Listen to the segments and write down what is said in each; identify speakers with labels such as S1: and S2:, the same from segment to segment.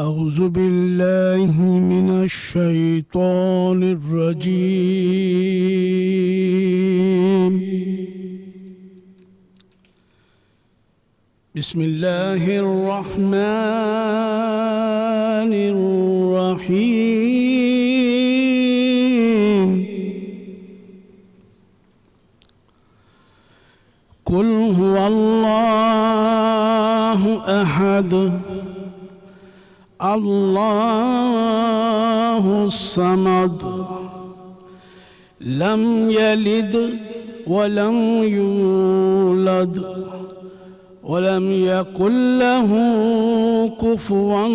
S1: أعوذ بالله من الشيطان الرجيم بسم الله الرحمن الرحيم قل هو الله أحد الله الصمد لم يلد ولم يولد ولم يكن له كفوا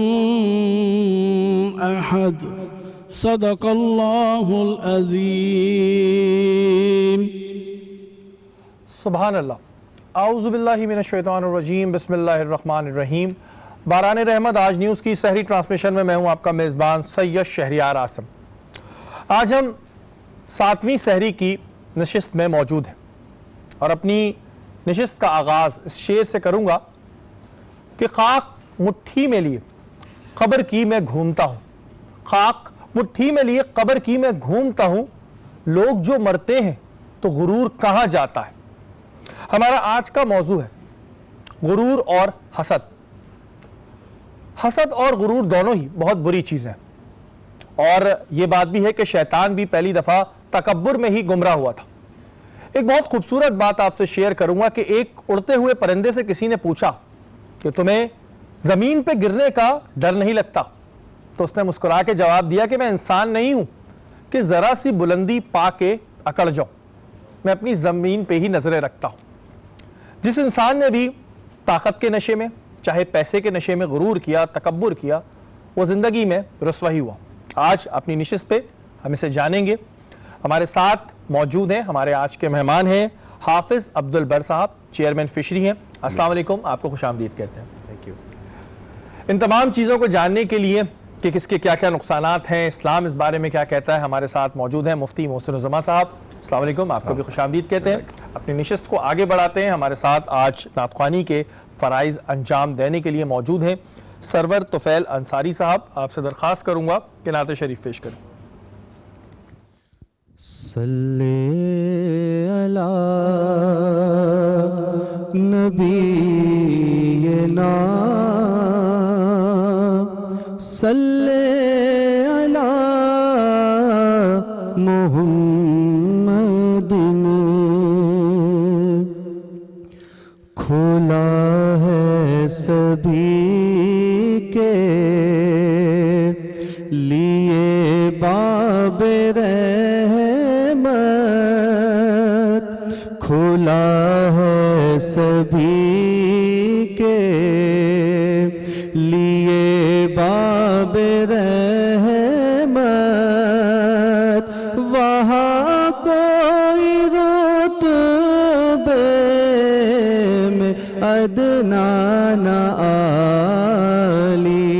S1: أحد صدق الله العظيم
S2: سبحان اللہ. اعوذ باللہ من الشیطان الرجیم. بسم اللہ الرحمن الرحیم. باران رحمت آج نیوز کی سحری ٹرانسمیشن میں میں ہوں آپ کا میزبان سید شہریار آسم. آج ہم 7ویں سحری کی نشست میں موجود ہیں اور اپنی نشست کا آغاز اس شعر سے کروں گا کہ خاک مٹھی میں لیے قبر کی میں گھومتا ہوں. خاک مٹھی میں لیے قبر کی میں گھومتا ہوں. لوگ جو مرتے ہیں تو غرور کہاں جاتا ہے. ہمارا آج کا موضوع ہے غرور اور حسد. حسد اور غرور دونوں ہی بہت بری چیزیں ہیں اور یہ بات بھی ہے کہ شیطان بھی پہلی دفعہ تکبر میں ہی گمراہ ہوا تھا. ایک بہت خوبصورت بات آپ سے شیئر کروں گا کہ ایک اڑتے ہوئے پرندے سے کسی نے پوچھا کہ تمہیں زمین پہ گرنے کا ڈر نہیں لگتا؟ تو اس نے مسکرا کے جواب دیا کہ میں انسان نہیں ہوں کہ ذرا سی بلندی پا کے اکڑ جاؤں. میں اپنی زمین پہ ہی نظریں رکھتا ہوں. جس انسان نے بھی طاقت کے نشے میں چاہے پیسے کے نشے میں غرور کیا، تکبر کیا، وہ زندگی میں رسوا ہی ہوا. آج اپنی نشست پہ ہم اسے جانیں گے. ہمارے ساتھ موجود ہیں ہمارے آج کے مہمان ہیں حافظ عبدالبر صاحب، چیئرمین فشری ہیں. السلام علیکم، آپ کو خوش آمدید کہتے ہیں.
S3: Thank you.
S2: ان تمام چیزوں کو جاننے کے لیے کہ کس کے کیا کیا نقصانات ہیں، اسلام اس بارے میں کیا کہتا ہے، ہمارے ساتھ موجود ہیں مفتی محسن الزما صاحب. السلام علیکم، آپ کو بھی خوش آمدید کہتے ہیں. اپنی نشست کو آگے بڑھاتے ہیں. ہمارے ساتھ آج نعت خوانی کے فرائض انجام دینے کے لیے موجود ہیں سرور طفیل انصاری صاحب. آپ سے درخواست کروں گا کہ نعت شریف پیش کریں.
S1: صلی علی نبینا صلی علی محمد کھلا ہے سبھی کے لیے باب رحمت کھلا ہے سبھی کے لیے باب رحمت وہاں کوئی رتبے میں ادنا نہ عالی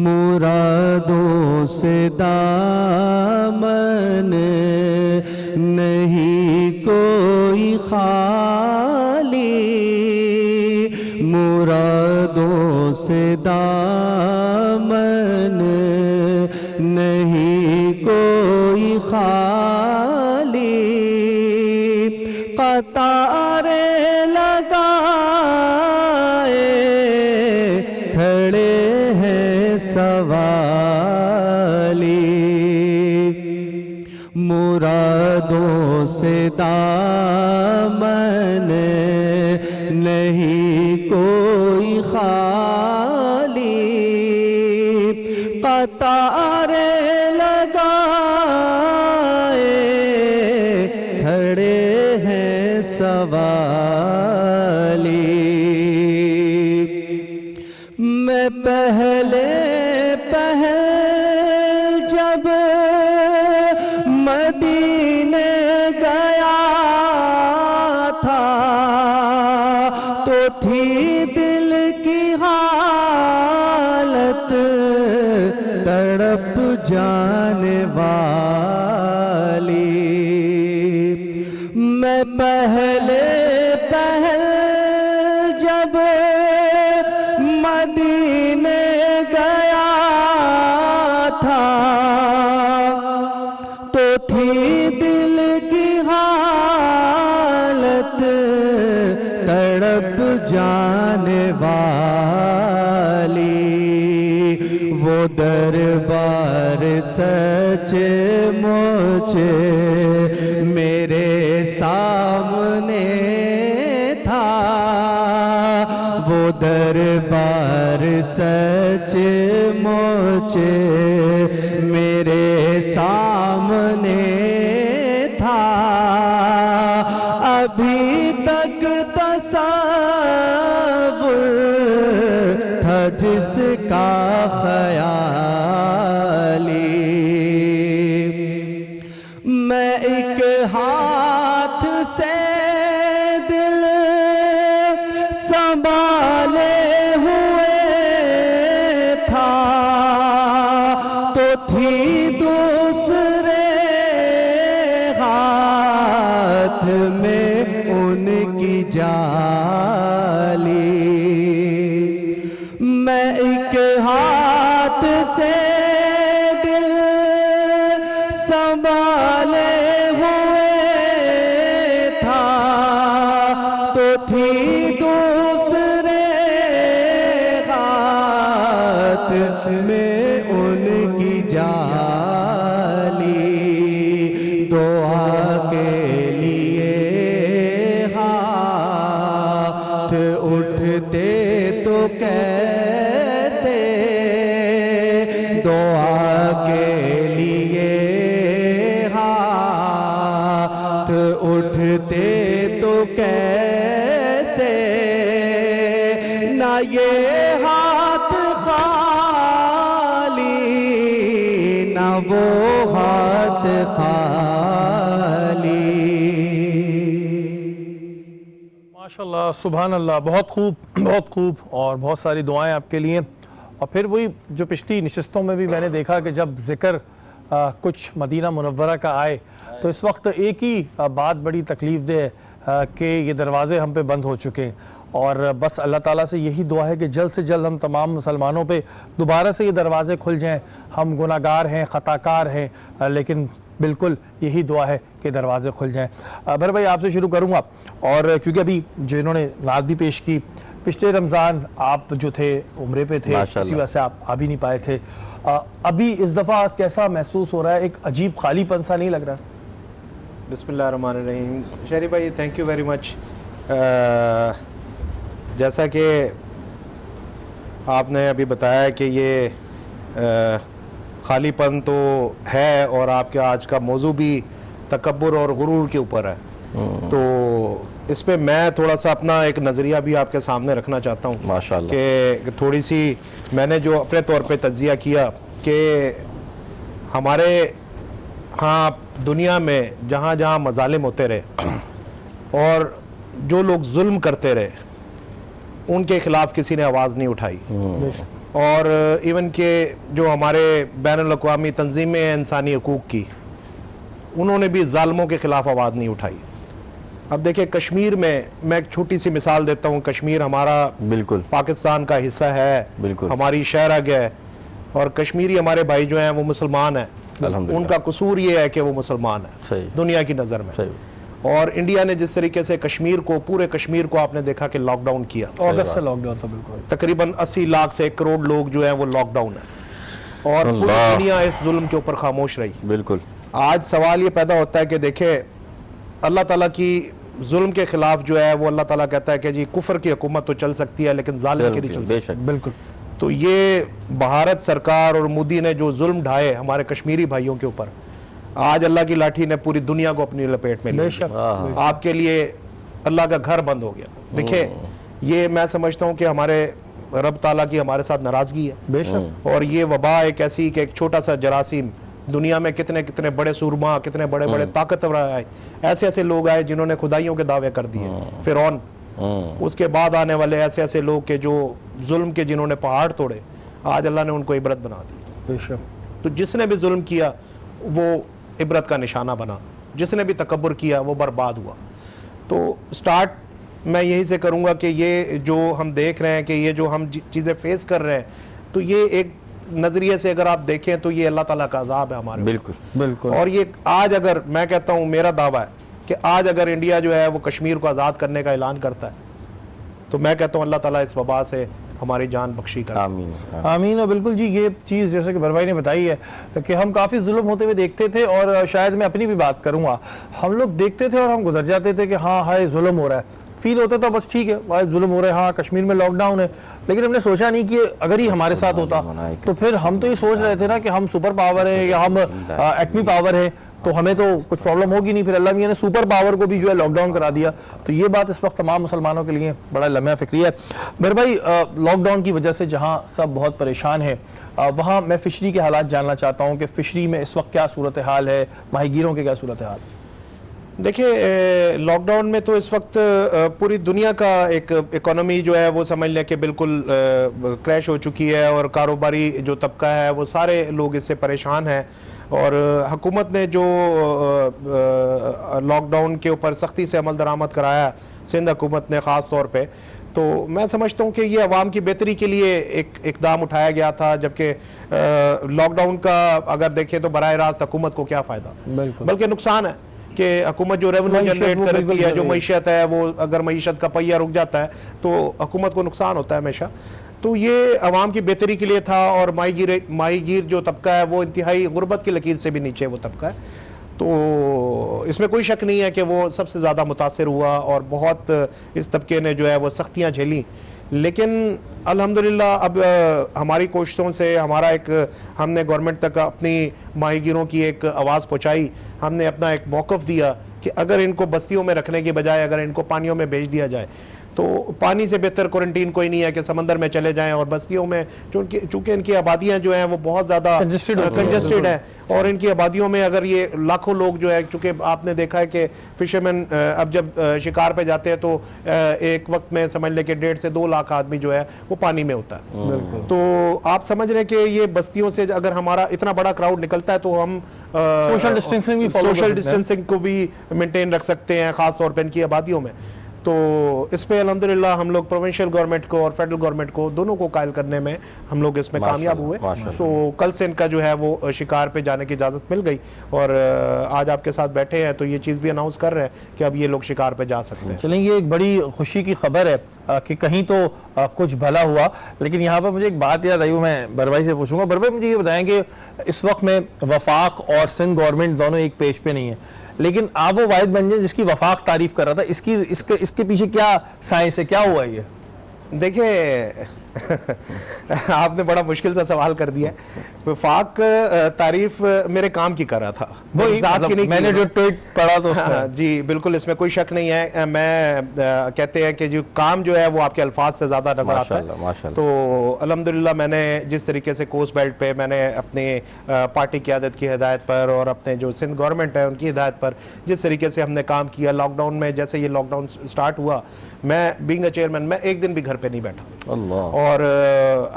S1: مرادوں سے دامن نہیں کوئی خالی مرادوں سے دامن نہیں کوئی خالی قطارے لگائے کھڑے ہیں سوالی مرادوں سے دامن نہیں کوئی خالی قطارے لگائے کھڑے ہیں سوالی میں پہلے جب مدینے گیا تھا تو تھی دل کی حالت تڑپ جانے والی میں پہلے جب مدینے جانے والی وہ دربار سچ مجھ میرے سامنے تھا، وہ دربار سچ مجھ میرے سامنے تھا، ابھی تک تصور تھا جس کا خیالی، میں ایک ہاتھ سے دل سنبھالے ہوئے تھا، تو تھی دوسرے ہاتھ میں ان کی جالی، میں ایک ہاتھ سے دل سنبھالے ہوئے تھا، تو تھی دوسرے ہاتھ میں ان کی جالی، دعا کے لیے ہاتھ اٹھتے تو کیسے، دعا کے لیے ہاتھ اٹھتے تو کیسے، نہ یہ ہاتھ خالی نہ وہ ہاتھ خالی۔
S2: ماشاءاللہ، سبحان اللہ، بہت خوب، بہت خوب، اور بہت ساری دعائیں آپ کے لیے۔ اور پھر وہی جو پچھلی نشستوں میں بھی میں نے دیکھا کہ جب ذکر کچھ مدینہ منورہ کا آئے تو اس وقت ایک ہی بات بڑی تکلیف دہ ہے کہ یہ دروازے ہم پہ بند ہو چکے ہیں، اور بس اللہ تعالیٰ سے یہی دعا ہے کہ جلد سے جلد ہم تمام مسلمانوں پہ دوبارہ سے یہ دروازے کھل جائیں۔ ہم گناہ گار ہیں، خطا کار ہیں، لیکن بالکل یہی دعا ہے کہ دروازے کھل جائیں۔ بھر بھائی آپ سے شروع کروں گا، اور کیونکہ ابھی جنہوں نے نعت بھی پیش کی، پچھلے رمضان آپ جو تھے عمرے پہ تھے، اسی وجہ سے آپ آ بھی نہیں پائے تھے، ابھی اس دفعہ کیسا محسوس ہو رہا ہے؟ ایک عجیب خالی پن سا نہیں لگ رہا؟
S3: بسم اللہ الرحمن الرحیم۔ شریف بھائی تھینک یو ویری مچ۔ جیسا کہ آپ نے ابھی بتایا کہ یہ خالی پن تو ہے، اور آپ کے آج کا موضوع بھی تکبر اور غرور کے اوپر ہے، تو اس پہ میں تھوڑا سا اپنا ایک نظریہ بھی آپ کے سامنے رکھنا چاہتا ہوں
S4: ماشاءاللہ،
S3: کہ تھوڑی سی میں نے جو اپنے طور پہ تجزیہ کیا کہ ہمارے ہاں دنیا میں جہاں جہاں مظالم ہوتے رہے اور جو لوگ ظلم کرتے رہے ان کے خلاف کسی نے آواز نہیں اٹھائی، اور ایون کہ جو ہمارے بین الاقوامی تنظیمیں ہیں انسانی حقوق کی، انہوں نے بھی ظالموں کے خلاف آواز نہیں اٹھائی۔ اب دیکھیں کشمیر میں میں ایک چھوٹی سی مثال دیتا ہوں، کشمیر ہمارا
S4: بالکل
S3: پاکستان کا حصہ ہے،
S4: بالکل
S3: ہماری شہرگ ہے، اور کشمیری ہمارے بھائی جو ہیں وہ مسلمان ہیں،
S4: الحمدللہ،
S3: ان کا قصور یہ ہے کہ وہ مسلمان ہیں
S4: صحیح،
S3: دنیا کی نظر میں۔
S4: صحیح،
S3: اور انڈیا نے جس طریقے سے کشمیر کو، پورے کشمیر کو آپ نے دیکھا کہ لاک ڈاؤن کیا،
S2: اگست سے لاک ڈاؤن تھا، بالکل
S3: تقریباً 80 لاکھ سے 1 کروڑ لوگ جو ہیں وہ لاک ڈاؤن ہیں، اور پوری
S4: اللہ،
S3: دنیا اس ظلم کے اوپر خاموش رہی۔
S4: بالکل،
S3: آج سوال یہ پیدا ہوتا ہے کہ دیکھیں اللہ تعالیٰ کی ظلم کے خلاف جو ہے وہ اللہ تعالیٰ کہتا ہے کہ جی کفر کی حکومت تو چل سکتی ہے لیکن ظالم کی نہیں چل
S4: بے
S3: سکتی۔
S4: شک،
S2: بالکل۔
S3: تو یہ بھارت سرکار اور مودی نے جو ظلم ڈھائے ہمارے کشمیری بھائیوں کے اوپر، آج اللہ کی لاٹھی نے پوری دنیا کو اپنی لپیٹ میں
S2: بے
S3: لیا،
S2: شک،
S3: آپ کے لیے اللہ کا گھر بند ہو گیا۔ دیکھیں یہ میں سمجھتا ہوں کہ ہمارے رب تعالیٰ کی ہمارے ساتھ ناراضگی ہے،
S2: بے شک،
S3: اور یہ وبا ایک ایسی کہ ایک چھوٹا سا جراثیم، دنیا میں کتنے کتنے بڑے سورما، کتنے بڑے بڑے طاقتور آئے، ایسے ایسے لوگ آئے جنہوں نے خدائیوں کے دعوے کر دیے، فرعون، اس کے بعد آنے والے ایسے ایسے لوگ کہ جو ظلم کے جنہوں نے پہاڑ توڑے، آج اللہ نے ان کو عبرت بنا دی۔
S2: بے شک،
S3: تو جس نے بھی ظلم کیا وہ عبرت کا نشانہ بنا، جس نے بھی تکبر کیا وہ برباد ہوا۔ تو سٹارٹ میں یہی سے کروں گا کہ یہ جو ہم دیکھ رہے ہیں کہ یہ جو ہم چیزیں فیس کر رہے ہیں، تو یہ ایک نظریے سے اگر آپ دیکھیں تو یہ اللہ تعالیٰ کا عذاب ہے ہمارے،
S4: بالکل،
S2: بالکل،
S3: اور یہ آج اگر میں کہتا ہوں، میرا دعویٰ ہے کہ آج اگر انڈیا جو ہے وہ کشمیر کو آزاد کرنے کا اعلان کرتا ہے تو میں کہتا ہوں اللہ تعالیٰ اس وبا سے ہماری جان بخشی کرے.
S4: آمین.
S2: آمین. اور بالکل جی یہ چیز جیسے کہ بھائی نے بتائی ہے کہ ہم کافی ظلم ہوتے ہوئے دیکھتے تھے, اور شاید میں اپنی بھی بات کروں گا, ہم لوگ دیکھتے تھے اور ہم گزر جاتے تھے کہ ہاں ہائے ظلم ہو رہا ہے, فیل ہوتا تھا بس ٹھیک ہے بھائی ظلم ہو رہا ہے, ہاں کشمیر میں لاک ڈاؤن ہے, لیکن ہم نے سوچا نہیں کہ اگر یہ ہمارے ساتھ ہوتا تو پھر ہم تو یہ سوچ رہے تھے نا کہ ہم سپر پاور ہیں یا ہم ایٹمی پاور ہیں تو ہمیں تو کچھ پرابلم ہوگی نہیں, پھر اللہ میاں نے سپر پاور کو بھی جو ہے لاک ڈاؤن کرا دیا. تو یہ بات اس وقت تمام مسلمانوں کے لیے بڑا لمحہ فکری ہے. میرے بھائی لاک ڈاؤن کی وجہ سے جہاں سب بہت پریشان ہیں, وہاں میں فشری کے حالات جاننا چاہتا ہوں کہ فشری میں اس وقت کیا صورتحال ہے, ماہی گیروں کے کیا صورتحال؟
S3: دیکھیں لاک ڈاؤن میں تو اس وقت پوری دنیا کا ایک اکانومی جو ہے وہ سمجھ لیں کہ بالکل کریش ہو چکی ہے, اور کاروباری جو طبقہ ہے وہ سارے لوگ اس سے پریشان ہیں. اور حکومت نے جو لاک ڈاؤن کے اوپر سختی سے عمل درآمد کرایا سندھ حکومت نے خاص طور پہ, تو میں سمجھتا ہوں کہ یہ عوام کی بہتری کے لیے ایک اقدام اٹھایا گیا تھا, جبکہ لاک ڈاؤن کا اگر دیکھیں تو براہ راست حکومت کو کیا فائدہ, بلکہ نقصان ہے کہ حکومت جو ریونیو جنریٹ کرتی ہے, جو معیشت ہے وہ اگر معیشت کا پہیہ رک جاتا ہے تو حکومت کو نقصان ہوتا ہے ہمیشہ. تو یہ عوام کی بہتری کے لیے تھا, اور ماہی گیر جو طبقہ ہے وہ انتہائی غربت کی لکیر سے بھی نیچے وہ طبقہ ہے, تو اس میں کوئی شک نہیں ہے کہ وہ سب سے زیادہ متاثر ہوا, اور بہت اس طبقے نے جو ہے وہ سختیاں جھیلیں. لیکن الحمدللہ اب ہماری کوششوں سے ہم نے گورنمنٹ تک اپنی ماہی گیروں کی ایک آواز پہنچائی, ہم نے اپنا ایک موقف دیا کہ اگر ان کو بستیوں میں رکھنے کے بجائے اگر ان کو پانیوں میں بھیج دیا جائے تو پانی سے بہتر کوارنٹین کوئی نہیں ہے کہ سمندر میں چلے جائیں, اور بستیوں میں چونکہ ان کی آبادیاں جو ہیں وہ بہت زیادہ کنجسٹڈ ہیں, اور ان کی آبادیوں میں اگر یہ لاکھوں لوگ جو ہے, چونکہ آپ نے دیکھا ہے کہ فشرمین اب جب شکار پہ جاتے ہیں تو ایک وقت میں سمجھ لیں کہ 1.5 سے 2 لاکھ آدمی جو ہے وہ پانی میں ہوتا ہے. تو آپ سمجھ رہے ہیں کہ یہ بستیوں سے اگر ہمارا اتنا بڑا کراؤڈ نکلتا ہے تو ہم سوشل ڈسٹینسنگ کو بھی مینٹین رکھ سکتے ہیں, خاص طور پہ ان کی آبادیوں میں. تو اس پہ الحمدللہ ہم لوگ پروونشل گورنمنٹ کو اور فیڈرل گورنمنٹ کو دونوں کو قائل کرنے میں ہم لوگ اس میں کامیاب ہوئے. تو کل سے ان کا جو ہے وہ شکار پہ جانے کی اجازت مل گئی, اور آج آپ کے ساتھ بیٹھے ہیں تو یہ چیز بھی اناؤنس کر رہے ہیں کہ اب یہ لوگ شکار پہ جا سکتے ہیں.
S2: چلیں, یہ ایک بڑی خوشی کی خبر ہے کہ کہیں تو کچھ بھلا ہوا. لیکن یہاں پر مجھے ایک بات یاد آئی, میں بربھائی سے پوچھوں گا. بربھائی مجھے یہ بتائیں کہ اس وقت میں وفاق اور سندھ گورنمنٹ دونوں ایک پیج پہ نہیں ہے, لیکن آپ وہ واحد بن جائیں جس کی وفاق تعریف کر رہا تھا, اس کے پیچھے کیا سائنس ہے, کیا ہوا یہ؟
S3: دیکھیں آپ نے بڑا مشکل سا سوال کر دیا. وفاق تعریف میرے کام کی کر رہا تھا,
S2: میں نے جو ٹویٹ پڑھا تو
S3: جی بالکل اس میں کوئی شک نہیں ہے. میں کہتے ہیں کہ جو کام جو ہے وہ آپ کے الفاظ سے زیادہ نظر آتا ہے. تو الحمدللہ میں نے جس طریقے سے کوسٹ بیلٹ پہ میں نے اپنی پارٹی قیادت کی ہدایت پر اور اپنے جو سندھ گورنمنٹ ہے ان کی ہدایت پر جس طریقے سے ہم نے کام کیا, لاک ڈاؤن میں جیسے یہ لاک ڈاؤن سٹارٹ ہوا, میں بینگ اے چیئرمین میں ایک دن بھی گھر پہ نہیں بیٹھا. اور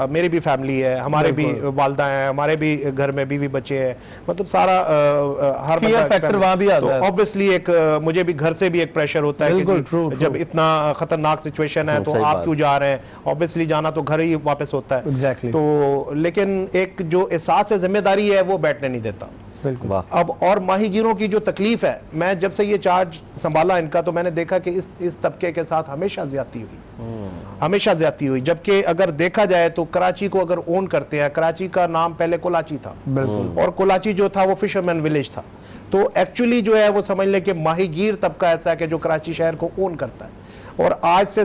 S3: میری بھی فیملی ہے, ہمارے بھی والدہ ہیں, ہمارے بھی گھر میں بیوی بچے ہیں, مطلب سارا ہر
S2: فیکٹر وہاں بھی آتا ہے.
S3: تو obviously ایک مجھے بھی گھر سے بھی ایک پریشر ہوتا ہے کہ جب اتنا خطرناک سچویشن ہے تو آپ کیوں جا رہے ہیں, obviously جانا تو گھر ہی واپس ہوتا ہے. تو لیکن ایک جو احساس ذمہ داری ہے وہ بیٹھنے نہیں دیتا. اب اور ماہی گیروں کی جو تکلیف ہے, میں جب سے یہ چارج سنبھالا ان کا تو میں نے دیکھا کہ اس طبقے کے ساتھ ہمیشہ زیادتی ہوئی, جبکہ اگر دیکھا جائے تو کراچی کو اگر اون کرتے ہیں, کراچی کا نام پہلے کولاچی تھا, اور کولاچی جو تھا وہ فشرمین ولیج تھا. تو ایکچولی جو ہے وہ سمجھ لیں کہ ماہی گیر طبقہ ایسا ہے کہ جو کراچی شہر کو اون کرتا ہے, اور آج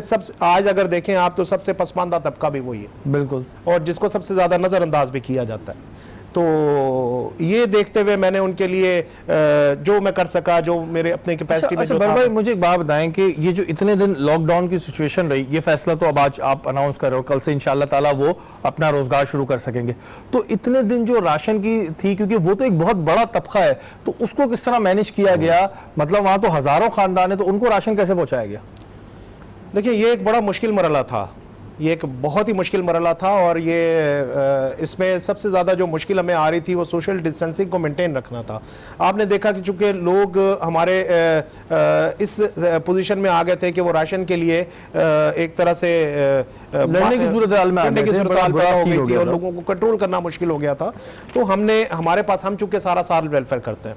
S3: اگر دیکھیں آپ تو سب سے پسماندہ طبقہ بھی وہی ہے بالکل, اور جس کو سب سے زیادہ نظر انداز بھی کیا جاتا ہے. تو یہ دیکھتے ہوئے میں نے ان کے لیے جو میں کر سکا, جو میرے اپنے کیپیسٹی میں جو تھا.
S2: بھائی مجھے ایک بات بتائیں کہ یہ جو اتنے دن لاک ڈاؤن کی سچویشن رہی, یہ فیصلہ تو اب آج آپ اناؤنس کر رہے ہو, کل سے انشاءاللہ تعالیٰ وہ اپنا روزگار شروع کر سکیں گے. تو اتنے دن جو راشن کی تھی, کیونکہ وہ تو ایک بہت بڑا طبقہ ہے, تو اس کو کس طرح مینیج کیا گیا؟ مطلب وہاں تو ہزاروں خاندان ہیں, تو ان کو راشن کیسے پہنچایا گیا؟
S3: دیکھیں یہ ایک بڑا مشکل مرحلہ تھا, یہ ایک بہت ہی مشکل مرحلہ تھا, اور یہ اس میں سب سے زیادہ جو مشکل ہمیں آ رہی تھی وہ سوشل ڈسٹینسنگ کو مینٹین رکھنا تھا. آپ نے دیکھا کہ چونکہ لوگ ہمارے اس پوزیشن میں آ گئے تھے کہ وہ راشن کے لیے ایک طرح سے
S2: لڑنے کی صورتحال میں
S3: پیدا ہو گئی تھی, اور لوگوں کو کنٹرول کرنا مشکل ہو گیا تھا. تو ہم چونکہ سارا سال ویلفیئر کرتے ہیں,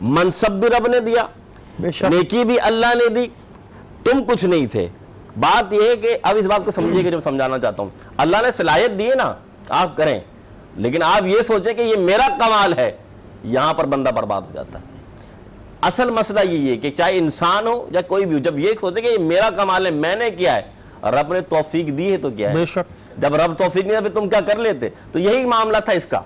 S4: منصب بھی رب نے دیا,
S2: بے شک.
S4: نیکی بھی اللہ نے دی, تم کچھ نہیں تھے. بات یہ ہے کہ اب اس بات کو سمجھیے کہ جو سمجھانا چاہتا ہوں, اللہ نے صلاحیت دی ہے نا, آپ کریں, لیکن آپ یہ سوچیں کہ یہ میرا کمال ہے, یہاں پر بندہ برباد ہو جاتا ہے. اصل مسئلہ یہ ہے کہ چاہے انسان ہو یا کوئی بھی ہو, جب یہ سوچے کہ یہ میرا کمال ہے, میں نے کیا ہے, رب نے توفیق دی ہے تو کیا ہے.
S2: بے شک.
S4: جب رب توفیق نہیں تھا پھر تم کیا کر لیتے. تو یہی معاملہ تھا اس کا,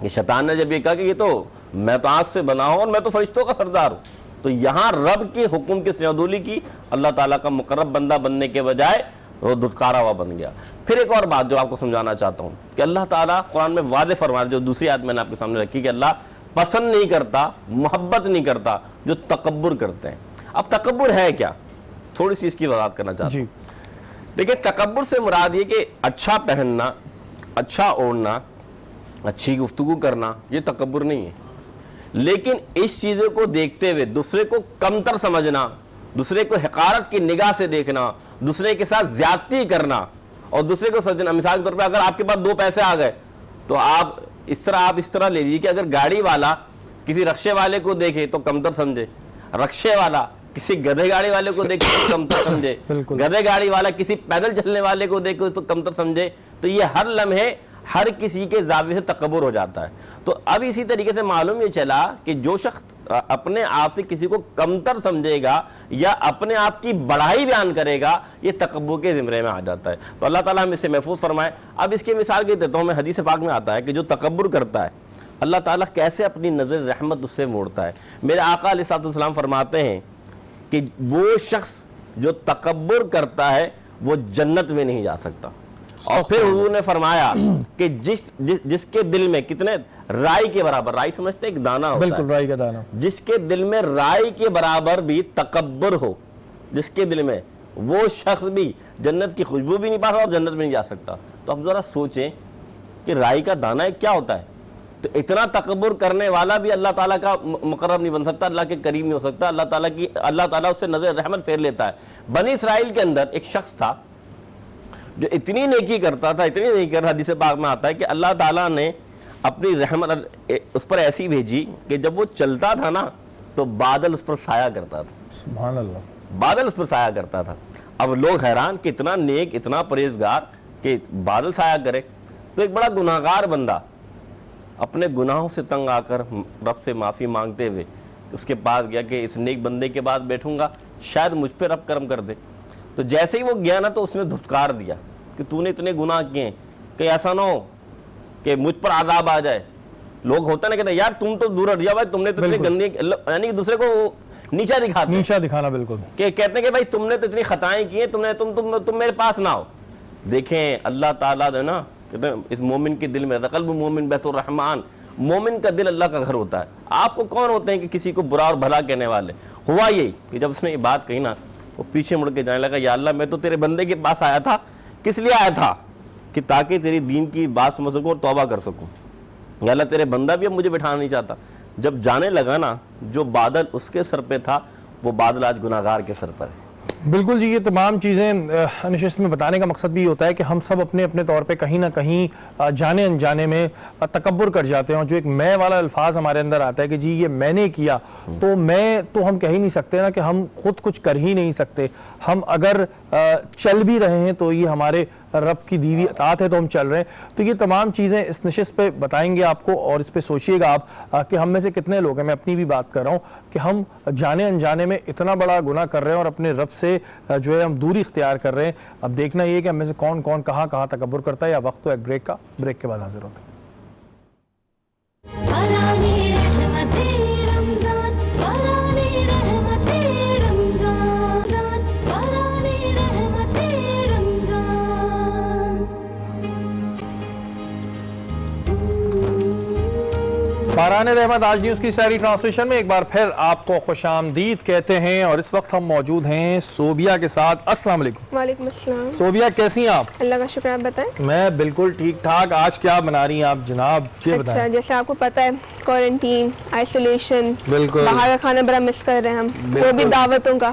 S4: کہ شیطان نے جب یہ کہا کہ یہ تو میں تو آنکھ سے بنا ہوں اور میں تو فرشتوں کا سردار ہوں, تو یہاں رب کے حکم کی سیادولی کی, اللہ تعالیٰ کا مقرب بندہ بننے کے بجائے وہ دھتکارا ہوا بن گیا. پھر ایک اور بات جو آپ کو سمجھانا چاہتا ہوں کہ اللہ تعالیٰ قرآن میں واضح فرمایا, جو دوسری آیت میں نے آپ کے سامنے رکھی, کہ اللہ پسند نہیں کرتا, محبت نہیں کرتا جو تکبر کرتے ہیں. اب تکبر ہے کیا, تھوڑی سی اس کی وضاحت کرنا چاہتا ہوں. دیکھیں, تکبر سے مراد یہ کہ اچھا پہننا, اچھا اوڑھنا, اچھی گفتگو کرنا, یہ تکبر نہیں ہے. لیکن اس چیزوں کو دیکھتے ہوئے دوسرے کو کمتر سمجھنا, دوسرے کو حقارت کی نگاہ سے دیکھنا, دوسرے کے ساتھ زیادتی کرنا اور دوسرے کو سمجھنا. مثال کے طور پہ اگر آپ کے پاس 2 پیسے آ گئے تو آپ اس طرح لے لیجیے کہ اگر گاڑی والا کسی رکشے والے کو دیکھے تو کمتر سمجھے, رکشے والا کسی گدھے گاڑی والے کو دیکھے تو کمتر سمجھے, گدھے گاڑی والا کسی پیدل چلنے والے کو دیکھے تو کمتر سمجھے. تو یہ ہر لمحے ہر کسی کے زاویے سے تکبر ہو جاتا ہے. تو اب اسی طریقے سے معلوم یہ چلا کہ جو شخص اپنے آپ سے کسی کو کمتر سمجھے گا یا اپنے آپ کی بڑائی بیان کرے گا, یہ تکبر کے زمرے میں آ جاتا ہے. تو اللہ تعالیٰ ہم اس سے محفوظ فرمائے. اب اس کی مثال کے دیتا ہوں میں, حدیث پاک میں آتا ہے کہ جو تکبر کرتا ہے اللہ تعالیٰ کیسے اپنی نظر رحمت اس سے موڑتا ہے. میرے آقا علیہ السلام فرماتے ہیں کہ وہ شخص جو تکبر کرتا ہے وہ جنت میں نہیں جا سکتا. اور پھر حضور نے فرمایا کہ جس کے دل میں کتنے رائی کے برابر, رائی سمجھتے ایک دانہ ہوتا ہے,
S2: بالکل رائی کا دانہ,
S4: جس کے دل میں رائی کے برابر بھی تکبر ہو, جس کے دل میں, وہ شخص بھی جنت کی خوشبو بھی نہیں پا سکتا اور جنت میں نہیں جا سکتا. تو اب ذرا سوچیں کہ رائی کا دانہ کیا ہوتا ہے. تو اتنا تکبر کرنے والا بھی اللہ تعالیٰ کا مقرب نہیں بن سکتا, اللہ کے قریب نہیں ہو سکتا. اللہ تعالیٰ اس سے نظر رحمت پھیر لیتا ہے. بنی اسرائیل کے اندر ایک شخص تھا جو اتنی نیکی کرتا تھا, اتنی نیکی کرتا, حدیث پاک میں آتا ہے کہ اللہ تعالیٰ نے اپنی رحمت اس پر ایسی بھیجی کہ جب وہ چلتا تھا نا تو بادل اس پر سایہ کرتا تھا.
S2: سبحان اللہ,
S4: بادل اس پر سایہ کرتا تھا. اب لوگ حیران کہ اتنا نیک, اتنا پرہیزگار کہ بادل سایہ کرے. تو ایک بڑا گناہگار بندہ اپنے گناہوں سے تنگ آ کر رب سے معافی مانگتے ہوئے اس کے پاس گیا کہ اس نیک بندے کے بعد بیٹھوں گا شاید مجھ پہ رب کرم کر دے. تو جیسے ہی وہ گیا نا تو اس نے دھتکار دیا کہ تو نے اتنے گناہ کیے ہیں کہ ایسا نہ ہو کہ مجھ پر عذاب آ جائے. لوگ ہوتا نا کہتے ہیں یار تم تو دور ہٹ جاؤ بھائی, تم نے تو اتنی گندی, یعنی کہ دوسرے کو نیچا دکھاتے ہیں,
S2: نیچا دکھانا, بالکل,
S4: کہ کہتے ہیں کہ بھائی تم نے تو اتنی خطائیں کی ہیں, تم میرے پاس نہ ہو. دیکھیں اللہ تعالیٰ جو نا کہتے ہیں اس مومن کے دل میں قلب مومن بیت الرحمن, مومن کا دل اللہ کا گھر ہوتا ہے. آپ کو کون ہوتے ہیں کہ کسی کو برا اور بھلا کہنے والے. ہوا یہی کہ جب اس نے یہ بات کہی نا وہ پیچھے مڑ کے جانے لگا, یا اللہ میں تو تیرے بندے کے پاس آیا تھا, کس لیے آیا تھا, کہ تاکہ تیری دین کی بات سمجھ سکوں اور توبہ کر سکوں. یا اللہ تیرے بندہ بھی اب مجھے بٹھانا نہیں چاہتا. جب جانے لگا نا جو بادل اس کے سر پہ تھا وہ بادل آج گناہگار کے سر پر ہے.
S2: بالکل جی, یہ تمام چیزیں نشست میں بتانے کا مقصد بھی ہوتا ہے کہ ہم سب اپنے اپنے طور پہ کہیں نہ کہیں جانے انجانے میں تکبر کر جاتے ہیں. جو ایک میں والا الفاظ ہمارے اندر آتا ہے کہ جی یہ میں نے کیا, تو میں تو ہم کہہ ہی نہیں سکتے نا کہ ہم خود کچھ کر ہی نہیں سکتے. ہم اگر چل بھی رہے ہیں تو یہ ہمارے رب کی دیوی اطاعت ہے تو ہم چل رہے ہیں. تو یہ تمام چیزیں اس نشست پہ بتائیں گے آپ کو, اور اس پہ سوچئے گا آپ کہ ہم میں سے کتنے لوگ ہیں, میں اپنی بھی بات کر رہا ہوں, کہ ہم جانے انجانے میں اتنا بڑا گناہ کر رہے ہیں اور اپنے رب سے جو ہے ہم دوری اختیار کر رہے ہیں. اب دیکھنا یہ کہ ہم میں سے کون کون کہاں کہاں تکبر کرتا ہے. یا وقت تو ایک بریک کا, بریک کے بعد حاضر ہوتا ہے. باران رحمت آج نیوز کی ساری ٹرانسلیشن میں ایک بار پھر آپ کو خوش آمدید کہتے ہیں, اور اس وقت ہم موجود ہیں صوبیہ کے ساتھ. السلام علیکم.
S5: وعلیکم السلام.
S2: صوبیہ کیسی ہیں آپ؟
S5: اللہ کا شکر, آپ بتائیں.
S2: میں بالکل ٹھیک ٹھاک. آج کیا بنا رہی ہیں آپ جناب, یہ
S5: اچھا,
S2: بتائیں.
S5: جیسے آپ کو پتہ ہے کوارنٹین, آئسولیشن,
S2: بالکل
S5: باہر کا کھانا بڑا مس کر رہے ہیں ہم, وہ بھی دعوتوں کا.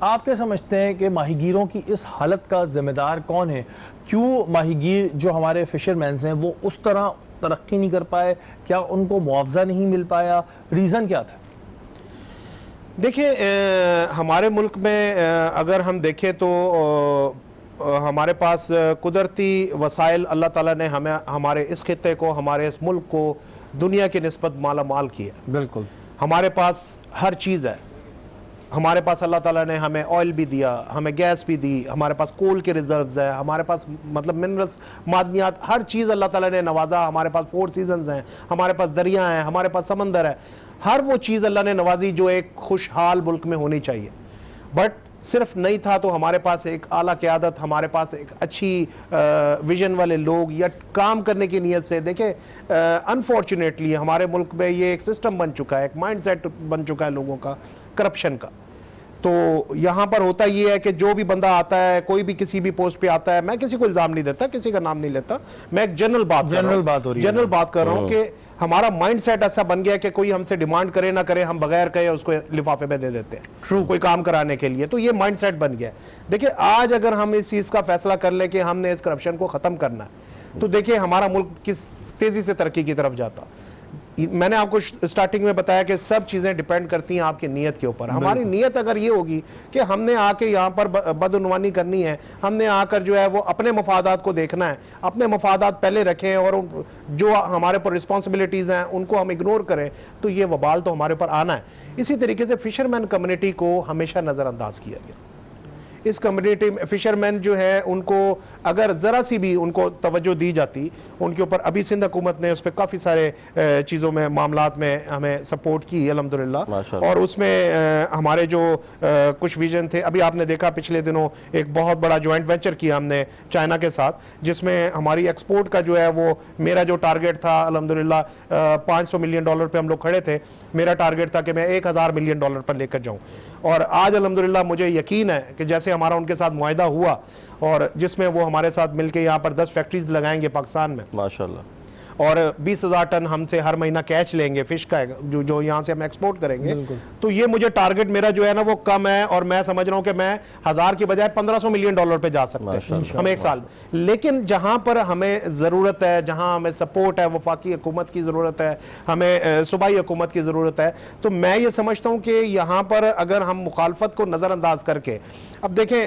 S2: آپ کیا سمجھتے ہیں کہ ماہی گیروں کی اس حالت کا ذمہ دار کون ہے؟ کیوں ماہی گیر جو ہمارے فشرمینز ہیں وہ اس طرح ترقی نہیں کر پائے؟ کیا ان کو معاوضہ نہیں مل پایا؟ ریزن کیا تھا؟
S3: دیکھیں ہمارے ملک میں اگر ہم دیکھیں تو ہمارے پاس قدرتی وسائل اللہ تعالیٰ نے ہمیں ہمارے اس خطے کو, ہمارے اس ملک کو دنیا کی نسبت مالا مال کیا.
S2: بالکل.
S3: ہمارے پاس ہر چیز ہے. ہمارے پاس اللہ تعالیٰ نے ہمیں آئل بھی دیا, ہمیں گیس بھی دی, ہمارے پاس کول کے ریزروز ہیں, ہمارے پاس مطلب منرلز, معدنیات, ہر چیز اللہ تعالیٰ نے نوازا. ہمارے پاس 4 سیزنز ہیں, ہمارے پاس دریا ہیں, ہمارے پاس سمندر ہے. ہر وہ چیز اللہ نے نوازی جو ایک خوشحال ملک میں ہونی چاہیے. بٹ صرف نہیں تھا تو ہمارے پاس ایک اعلیٰ قیادت, ہمارے پاس ایک اچھی ویژن والے لوگ یا کام کرنے کی نیت سے. دیکھیں انفارچونیٹلی ہمارے ملک میں یہ ایک سسٹم بن چکا ہے, ایک مائنڈ سیٹ بن چکا ہے لوگوں کا کرپشن کا. تو یہاں پر ہوتا یہ ہے کہ جو بھی بندہ آتا ہے, کوئی بھی کسی بھی پوسٹ پہ آتا ہے, میں کسی کو الزام نہیں دیتا, کسی کا نام نہیں لیتا, میں ایک جنرل بات کر رہا ہوں کہ ہمارا مائنڈ سیٹ ایسا بن گیا کہ کوئی ہم سے ڈیمانڈ کرے نہ کرے, ہم بغیر کہے اس کو لفافے میں دے دیتے ہیں کوئی کام کرانے کے لیے. تو یہ مائنڈ سیٹ بن گیا. دیکھیں آج اگر ہم اس چیز کا فیصلہ کر لیں کہ ہم نے اس کرپشن کو ختم کرنا ہے, تو دیکھیں ہمارا ملک کس تیزی سے ترقی کی طرف جاتا. میں نے آپ کو سٹارٹنگ میں بتایا کہ سب چیزیں ڈیپینڈ کرتی ہیں آپ کی نیت کے اوپر. ہماری نیت اگر یہ ہوگی کہ ہم نے آ کے یہاں پر بدعنوانی کرنی ہے, ہم نے آ کر جو ہے وہ اپنے مفادات کو دیکھنا ہے, اپنے مفادات پہلے رکھیں اور جو ہمارے پر رسپانسبلٹیز ہیں ان کو ہم اگنور کریں, تو یہ وبال تو ہمارے پر آنا ہے. اسی طریقے سے فشرمین کمیونٹی کو ہمیشہ نظر انداز کیا گیا. اس کمیونٹی میں فشرمین جو ہے ان کو اگر ذرا سی بھی ان کو توجہ دی جاتی, ان کے اوپر ابھی سندھ حکومت نے اس پہ کافی سارے چیزوں میں معاملات میں ہمیں سپورٹ کی الحمدللہ, اور اس میں ہمارے جو کچھ ویژن تھے, ابھی آپ نے دیکھا پچھلے دنوں ایک بہت بڑا جوائنٹ وینچر کیا ہم نے چائنا کے ساتھ, جس میں ہماری ایکسپورٹ کا جو ہے وہ میرا جو ٹارگٹ تھا الحمدللہ $500 ملین پہ ہم لوگ کھڑے تھے. میرا ٹارگٹ تھا کہ میں $1000 ملین پر لے کر جاؤں, اور آج الحمدللہ مجھے یقین ہے کہ جیسے ہمارا ان کے ساتھ معاہدہ ہوا اور جس میں وہ ہمارے ساتھ مل کے یہاں پر 10 فیکٹریز لگائیں گے پاکستان میں ماشاءاللہ, اور 20,000 ٹن ہم سے ہر مہینہ کیچ لیں گے فش کا, جو یہاں سے ہم ایکسپورٹ کریں گے. تو یہ مجھے ٹارگٹ میرا جو ہے نا وہ کم ہے, اور میں سمجھ رہا ہوں کہ میں 1000 کی بجائے $1500 ملین پہ جا سکتے ہیں ہم ایک سال. لیکن جہاں پر ہمیں ضرورت ہے, جہاں ہمیں سپورٹ ہے, وفاقی حکومت کی ضرورت ہے, ہمیں صوبائی حکومت کی ضرورت ہے, تو میں یہ سمجھتا ہوں کہ یہاں پر اگر ہم مخالفت کو نظر انداز کر کے, اب دیکھیں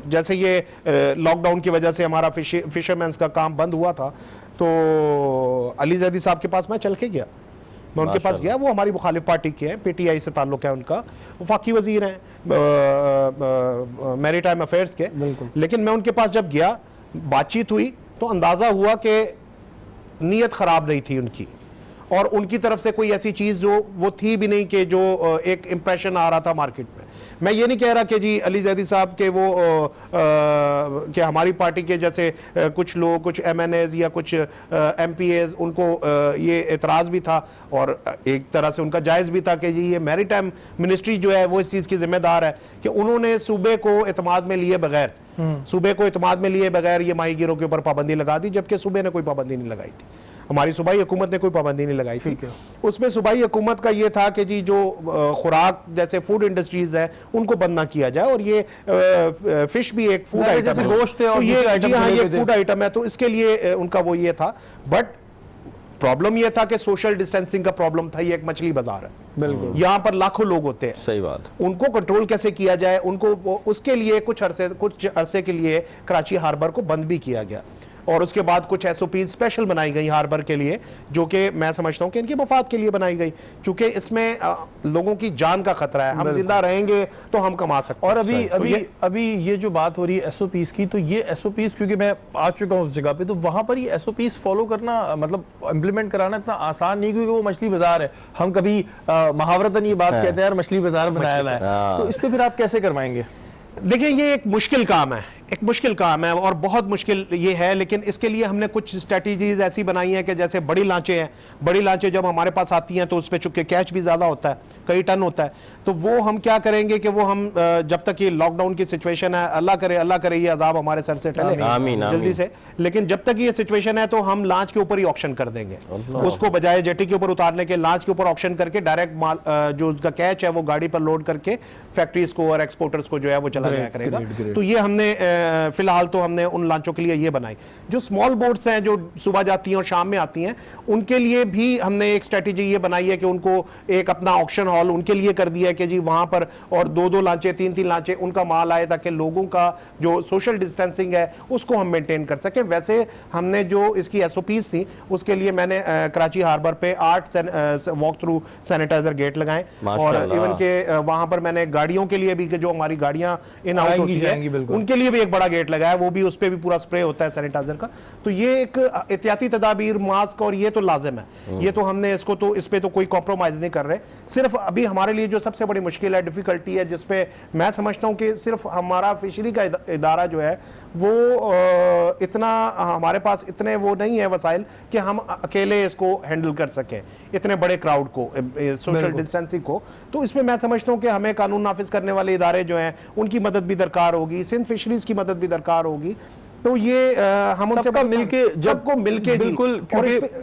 S3: جیسے یہ لاک ڈاؤن کی وجہ سے ہمارا فشرمینز کا کام بند ہوا تھا, تو علی زیدی صاحب کے پاس میں چل کے گیا, میں ان کے پاس گیا. وہ ہماری مخالف پارٹی کے ہیں, پی ٹی آئی سے تعلق ہے ان کا, وفاقی وزیر ہیں میری ٹائم افیئرز کے. لیکن میں ان کے پاس جب گیا, بات چیت ہوئی, تو اندازہ ہوا کہ نیت خراب نہیں تھی ان کی, اور ان کی طرف سے کوئی ایسی چیز جو وہ تھی بھی نہیں کہ جو ایک امپریشن آ رہا تھا مارکیٹ میں. میں یہ نہیں کہہ رہا کہ جی علی زیدی صاحب کے وہ کہ ہماری پارٹی کے جیسے کچھ لوگ, کچھ ایم این ایز یا کچھ ایم پی ایز, ان کو یہ اعتراض بھی تھا اور ایک طرح سے ان کا جائز بھی تھا کہ جی یہ میری ٹائم منسٹری جو ہے وہ اس چیز کی ذمہ دار ہے کہ انہوں نے صوبے کو اعتماد میں لیے بغیر یہ ماہی گیروں کے اوپر پابندی لگا دی, جبکہ صوبے نے کوئی پابندی نہیں لگائی تھی, ہماری صوبائی حکومت نے کوئی پابندی نہیں لگائی تھی. اس میں صوبائی حکومت کا یہ تھا کہ جی جو خوراک جیسے فوڈ انڈسٹریز ہے ان کو بند نہ کیا جائے, اور یہ فش بھی ایک فوڈ آئٹم ہے,
S2: گوشت ہے, اور
S3: یہ فوڈ آئٹم ہے, تو اس کے لیے ان کا وہ یہ تھا. بٹ پرابلم یہ تھا کہ سوشل ڈسٹینسنگ کا پرابلم تھا. یہ ایک مچھلی بازار ہے, بالکل, یہاں پر لاکھوں لوگ ہوتے ہیں,
S4: صحیح بات,
S3: ان کو کنٹرول کیسے کیا جائے, ان کو اس کے لیے کچھ عرصے کے لیے کراچی ہاربر کو بند بھی کیا گیا, اور اس کے بعد کچھ ایس او پیز اسپیشل بنائی گئی ہاربر کے لیے, جو کہ میں سمجھتا ہوں کہ ان کے مفاد کے لیے بنائی گئی, کیونکہ اس میں لوگوں کی جان کا خطرہ ہے. ہم زندہ رہیں گے تو ہم کما سکتے ہیں.
S2: اور ابھی یہ جو بات ہو رہی ہے ایس او پیز کی, تو یہ ایس او پیز کیونکہ میں آ چکا ہوں اس جگہ پہ, تو وہاں پر یہ ایس او پیز فالو کرنا مطلب امپلیمنٹ کرانا اتنا آسان نہیں, کیونکہ وہ مچھلی بازار ہے. ہم کبھی محاورتاً یہ بات کہتے ہیں یار مچھلی بازار بنایا ہوا ہے, تو اس پہ پھر آپ کیسے کروائیں گے؟
S3: دیکھیں یہ ایک مشکل کام ہے, ایک مشکل کام ہے اور بہت مشکل یہ ہے، لیکن اس کے لیے ہم نے کچھ اسٹریٹجیز ایسی بنائی ہیں کہ جیسے بڑی لانچیں ہیں، بڑی لانچیں جب ہمارے پاس آتی ہیں تو اس پہ چونکہ کیچ بھی زیادہ ہوتا ہے، کئی ٹن ہوتا ہے، تو وہ ہم کیا کریں گے کہ وہ ہم جب تک یہ لاک ڈاؤن کی سچویشن ہے، اللہ کرے یہ عذاب ہمارے سر سے ٹلے
S4: آمین، آمین۔
S3: جلدی سے، لیکن جب تک یہ سچویشن ہے تو ہم لانچ کے اوپر ہی آکشن کر دیں گے، اس کو بجائے جیٹی کے اوپر اتارنے کے لانچ کے اوپر آکشن کر کے ڈائریکٹ جو اس کا کیچ ہے وہ گاڑی پر لوڈ کر کے فیکٹریز کو اور ایکسپورٹرز کو جو ہے وہ چلا جایا کرے گا۔ تو یہ ہم نے فی الحال تو ہم نے ان لانچوں کے لیے یہ بنائی۔ جو اسمال بوٹس ہیں جو صبح جاتی ہیں اور شام میں آتی ہیں، ان کے لیے بھی ہم نے ایک اسٹریٹجی یہ بنائی ہے کہ ان کو ایک اپنا آکشن ہال ان کے لیے کر دیا ہے کہ جی وہاں پر اور 2 لانچیں 3 لانچیں ان کا مال آئے تاکہ لوگوں کا جو سوشل ڈسٹینسنگ ہے اس کو ہم مینٹین کر سکیں۔ ویسے ہم نے جو اس کی ایس او پیز تھی اس کے لیے میں نے کراچی ہاربر پہ 8 واک تھرو سینیٹائزر گیٹ لگائے، اور ایون کہ وہاں پر میں نے گاڑیوں کے لیے بھی کہ جو ہماری گاڑیاں ان آؤٹ ہوتی ہیں ان کے لیے بھی ایک بڑا گیٹ لگایا، وہ بھی اس پہ بھی پورا اسپرے ہوتا ہے سینیٹائزر کا۔ تو یہ ایک احتیاطی تدابیر، ماسک اور یہ تو لازم ہے، یہ تو ہم نے اس پہ تو کوئی کمپرومائز نہیں کر رہے۔ صرف ابھی ہمارے لیے جو سب سے بڑی مشکل ہے، ڈیفیکلٹی ہے، جس پہ میں سمجھتا ہوں کہ صرف ہمارا فشری کا ادارہ جو ہے وہ اتنا ہمارے پاس اتنے وہ نہیں ہے وسائل کہ ہم اکیلے اس کو ہینڈل کر سکیں اتنے بڑے کراؤڈ کو، سوشل ڈسٹینسنگ کو۔ تو اس میں میں سمجھتا ہوں کہ ہمیں قانون نافذ کرنے والے ادارے جو ہیں ان کی مدد بھی درکار ہوگی، سندھ فشریز کی مدد بھی درکار ہوگی۔ تو یہ ہم ان سے
S2: مل کے
S3: سب کو مل کے
S2: بالکل،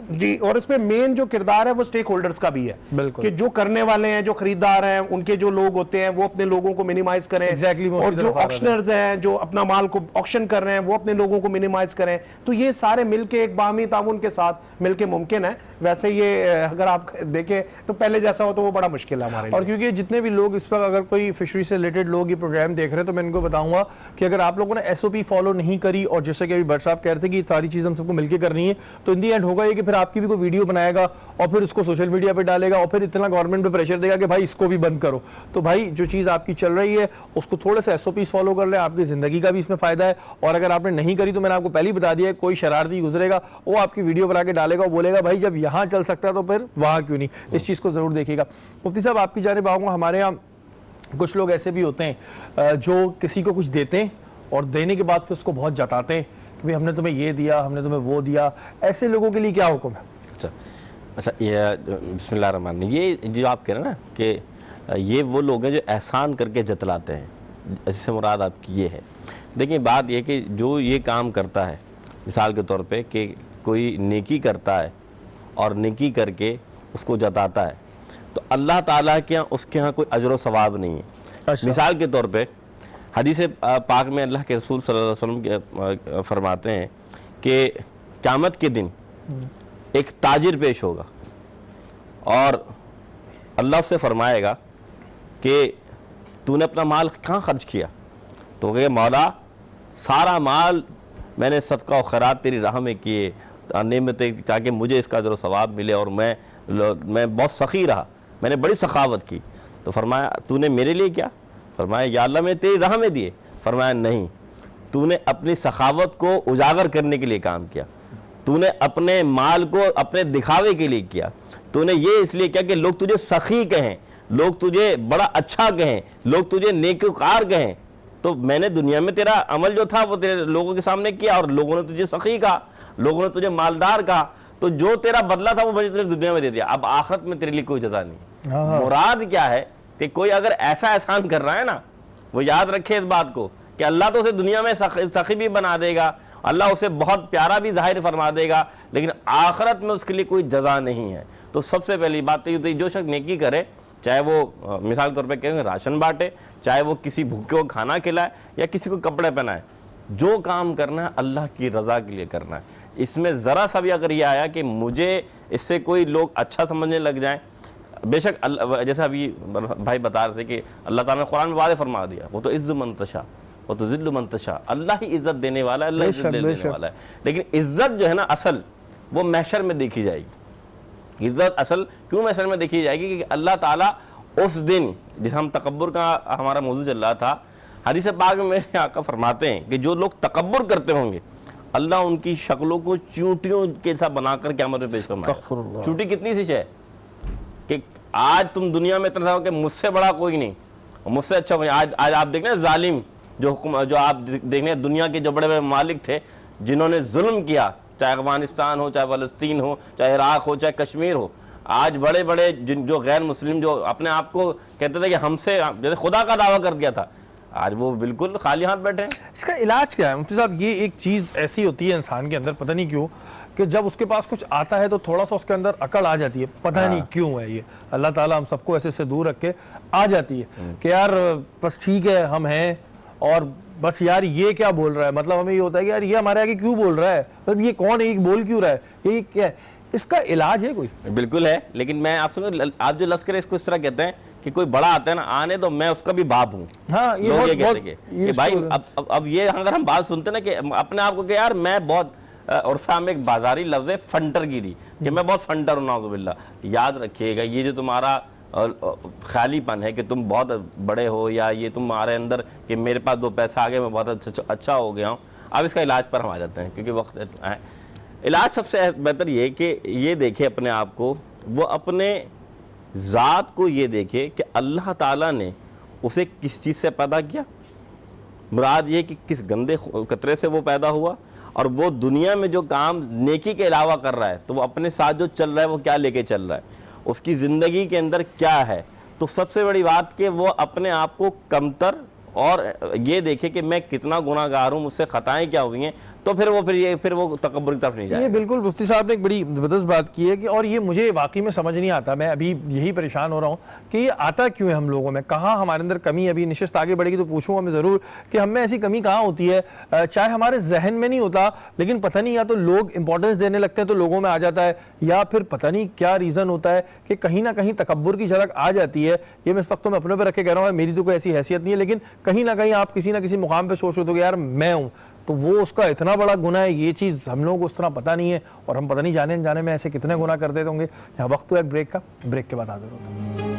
S3: جی، اور اس پہ مین جو کردار ہے وہ سٹیک ہولڈرز کا بھی ہے کہ جو کرنے والے ہیں، جو خریدار ہیں، ان کے جو لوگ ہوتے ہیں وہ اپنے لوگوں کو منیمائز کریں، اور جو آکشنرز ہیں جو اپنا مال کو آکشن کر رہے ہیں وہ اپنے لوگوں کو منیمائز کریں۔ تو یہ سارے مل کے ایک باہمی تعاون کے ساتھ مل کے ممکن ہے۔ ویسے یہ اگر آپ دیکھیں تو پہلے جیسا ہو تو وہ بڑا مشکل ہے ہمارے لیے۔
S2: اور کیونکہ جتنے بھی لوگ اس وقت اگر کوئی فشری سے ریلیٹڈ لوگ یہ پروگرام دیکھ رہے ہیں تو میں ان کو بتاؤں گا کہ اگر آپ لوگوں نے ایس او پی فالو نہیں کری، اور جیسے کہ ابھی بٹ صاحب کہہ رہے تھے کہ یہ ساری چیز ہم سب کو مل کے کرنی ہے، تو ان دی اینڈ ہوگا یہ کہ پھر آپ کی بھی کوئی ویڈیو بنائے گا اور پھر اس کو سوشل میڈیا پہ ڈالے گا، اور پھر اتنا گورنمنٹ پہ پریشر دے گا کہ بھائی اس کو بھی بند کرو۔ تو بھائی جو چیز آپ کی چل رہی ہے اس کو تھوڑے سے ایس او پیز فالو کر لیں، آپ کی زندگی کا بھی اس میں فائدہ ہے۔ اور اگر آپ نے نہیں کری تو میں نے آپ کو پہلے ہی بتا دیا ہے، کوئی شرارتی گزرے گا وہ آپ کی ویڈیو بنا کے ڈالے گا، بولے گا بھائی جب یہاں چل سکتا ہے تو پھر وہاں کیوں نہیں۔ اس چیز کو ضرور دیکھیے گا۔ مفتی صاحب آپ کی جانب آؤں گا، ہمارے یہاں کچھ لوگ ایسے بھی ہوتے ہیں جو کسی کو کچھ دیتے ہیں اور دینے کے بعد پھر اس کو بہت جتاتے ہیں کہ بھئی ہم نے تمہیں یہ دیا، ہم نے تمہیں وہ دیا۔ ایسے لوگوں کے لیے کیا حکم ہے؟
S4: اچھا یہ بسم اللہ الرحمن الرحیم، یہ جو آپ کہہ رہے ہیں نا کہ یہ وہ لوگ ہیں جو احسان کر کے جتلاتے ہیں، اس سے مراد آپ کی یہ ہے۔ دیکھیں بات یہ کہ جو یہ کام کرتا ہے، مثال کے طور پہ کہ کوئی نیکی کرتا ہے اور نیکی کر کے اس کو جتاتا ہے، تو اللہ تعالیٰ کے ہاں اس کے ہاں کوئی اجر و ثواب نہیں ہے۔ مثال کے طور پہ حدیث پاک میں اللہ کے رسول صلی اللہ علیہ وسلم فرماتے ہیں کہ قیامت کے دن ایک تاجر پیش ہوگا اور اللہ سے فرمائے گا کہ تو نے اپنا مال کہاں خرچ کیا؟ تو کہ مولا سارا مال میں نے صدقہ و خیرات تیری راہ میں کیے، نعمتیں تاکہ مجھے اس کا اجر و ثواب ملے، اور میں بہت سخی رہا، میں نے بڑی سخاوت کی۔ تو فرمایا تو نے میرے لیے کیا؟ فرمایا یا اللہ میں تیری راہ میں دیے۔ فرمایا نہیں، تو نے اپنی سخاوت کو اجاگر کرنے کے لیے کام کیا، تو نے اپنے مال کو اپنے دکھاوے کے لیے کیا، تو نے یہ اس لیے کیا کہ لوگ تجھے سخی کہیں، لوگ تجھے بڑا اچھا کہیں، لوگ تجھے نیکوکار کہیں۔ تو میں نے دنیا میں تیرا عمل جو تھا وہ تیرے لوگوں کے سامنے کیا، اور لوگوں نے تجھے سخی کہا، لوگوں نے تجھے مالدار کہا، تو جو تیرا بدلہ تھا وہ مجھے تیرے دنیا میں دے دیا، اب آخرت میں تیرے لیے کوئی جزا نہیں۔ مراد کیا ہے کہ کوئی اگر ایسا احسان کر رہا ہے نا، وہ یاد رکھے اس بات کو کہ اللہ تو اسے دنیا میں سخی بھی بنا دے گا، اللہ اسے بہت پیارا بھی ظاہر فرما دے گا، لیکن آخرت میں اس کے لیے کوئی جزا نہیں ہے۔ تو سب سے پہلی بات یہ ہوتی ہے جو شخص نیکی کرے، چاہے وہ مثال کے طور پہ کہیں راشن بانٹے، چاہے وہ کسی بھوکے کو کھانا کھلائے یا کسی کو کپڑے پہنائے، جو کام کرنا ہے اللہ کی رضا کے لیے کرنا ہے۔ اس میں ذرا سا بھی اگر یہ آیا کہ مجھے اس سے کوئی لوگ اچھا سمجھنے لگ جائیں، بے شک جیسا ابھی بھائی بتا رہے تھے کہ اللہ تعالیٰ نے قرآن میں واضح فرما دیا، وہ تو عز من تشاء وہ تو ذل من تشاء، اللہ ہی عزت دینے والا ہے، اللہ عزت دینے والا ہے۔ لیکن عزت جو ہے نا اصل وہ محشر میں دیکھی جائے گی۔ عزت اصل کیوں محشر میں دیکھی جائے گی کہ اللہ تعالیٰ اس دن جس ہم تکبر کا ہمارا موضوع چل رہا تھا، حدیث پاک میں میرے آقا فرماتے ہیں کہ جو لوگ تکبر کرتے ہوں گے اللہ ان کی شکلوں کو چونٹیوں کے ساتھ بنا کر قیامت میں پیش فرمائے گا۔ چونٹی کتنی سی ہے کہ آج تم دنیا میں اتنا کہ مجھ سے بڑا کوئی نہیں، مجھ سے اچھا کوئی، آج آپ دیکھیں ظالم جو آپ دیکھیں دنیا کے جو بڑے بڑے ممالک تھے جنہوں نے ظلم کیا، چاہے افغانستان ہو، چاہے فلسطین ہو، چاہے عراق ہو، چاہے کشمیر ہو، آج بڑے بڑے جو غیر مسلم جو اپنے آپ کو کہتے تھے کہ ہم سے جیسے خدا کا دعویٰ کر دیا تھا، آج وہ بالکل خالی ہاتھ بیٹھے ہیں۔
S2: اس کا علاج کیا ہے مفتی صاحب؟ یہ ایک چیز ایسی ہوتی ہے انسان کے اندر، پتہ نہیں کیوں، کہ جب اس کے پاس کچھ آتا ہے تو تھوڑا سا اس کے اندر عقل آ جاتی ہے، پتہ نہیں کیوں ہے، یہ اللہ تعالیٰ ہم سب کو ایسے سے دور رکھ کے آ جاتی ہے کہ یار بس ٹھیک ہے ہم ہیں، اور بس یار یہ کیا بول رہا ہے، مطلب ہمیں یہ ہوتا ہے کہ یار یہ ہمارے آگے کیوں بول رہا ہے، مطلب یہ کون ہے، یہ بول کیوں رہا ہے، یہ کیا ہے؟ اس کا علاج ہے کوئی؟
S4: بالکل ہے، لیکن میں آپ سے آپ جو لشکر اس کو اس طرح کہتے ہیں کہ کوئی بڑا آتا ہے نا آنے تو میں اس کا بھی باپ ہوں،
S2: ہاں یہ
S4: لوگ یہ
S2: بہت
S4: کہتے ہیں کہ بھائی اب یہ اگر ہم بات سنتے ہیں نا کہ اپنے آپ کو کہ یار میں بہت، عرفہ میں ایک بازاری لفظ ہے فنٹر گیری، کہ میں بہت فنٹر ہوں، نعوذ باللہ، یاد رکھیے گا یہ جو تمہارا خیالی پن ہے کہ تم بہت بڑے ہو، یا یہ تمہارے اندر کہ میرے پاس 2 پیسہ آ گئے میں بہت اچھا ہو گیا ہوں۔ اب اس کا علاج پر ہم آ جاتے ہیں کیونکہ وقت ہے۔ علاج سب سے بہتر یہ کہ یہ دیکھے اپنے آپ کو، وہ اپنے ذات کو یہ دیکھے کہ اللہ تعالیٰ نے اسے کس چیز سے پیدا کیا، مراد یہ کہ کس گندے قطرے سے وہ پیدا ہوا، اور وہ دنیا میں جو کام نیکی کے علاوہ کر رہا ہے تو وہ اپنے ساتھ جو چل رہا ہے وہ کیا لے کے چل رہا ہے، اس کی زندگی کے اندر کیا ہے۔ تو سب سے بڑی بات کہ وہ اپنے آپ کو کمتر اور یہ دیکھے کہ میں کتنا گناہ گار ہوں، مجھ سے خطائیں کیا ہوئی ہیں، تو پھر وہ تکبر کی طرف نہیں جائے
S2: یہ
S4: گا۔
S2: بالکل مفتی صاحب نے ایک بڑی زبردست بات کی ہے کہ، اور یہ مجھے واقعی میں سمجھ نہیں آتا، میں ابھی یہی پریشان ہو رہا ہوں کہ یہ آتا کیوں ہے ہم لوگوں میں، کہاں ہمارے اندر کمی؟ ابھی نشست آگے بڑھے گی تو پوچھوں گا میں ضرور کہ ہم میں ایسی کمی کہاں ہوتی ہے، چاہے ہمارے ذہن میں نہیں ہوتا لیکن پتہ نہیں یا تو لوگ امپورٹنس دینے لگتے ہیں تو لوگوں میں آ جاتا ہے، یا پھر پتہ نہیں کیا ریزن ہوتا ہے کہ کہیں نہ کہیں تکبر کی جھلک آ جاتی ہے۔ یہ میں اس وقت میں اپنے پہ رکھ کے کہہ رہا ہوں، میری تو کوئی ایسی حیثیت نہیں ہے، لیکن کہیں نہ کہیں آپ کسی نہ کسی مقام پہ سوچ رہے ہو کہ یار میں ہوں، تو وہ اس کا اتنا بڑا گناہ ہے، یہ چیز ہم لوگوں کو اس طرح پتہ نہیں ہے، اور ہم پتہ نہیں جانے انجانے میں ایسے کتنے گناہ کر دیتے ہوں گے۔ یہاں وقت ہوا ایک بریک کا، بریک کے بعد حاضر ہوتا ہوں۔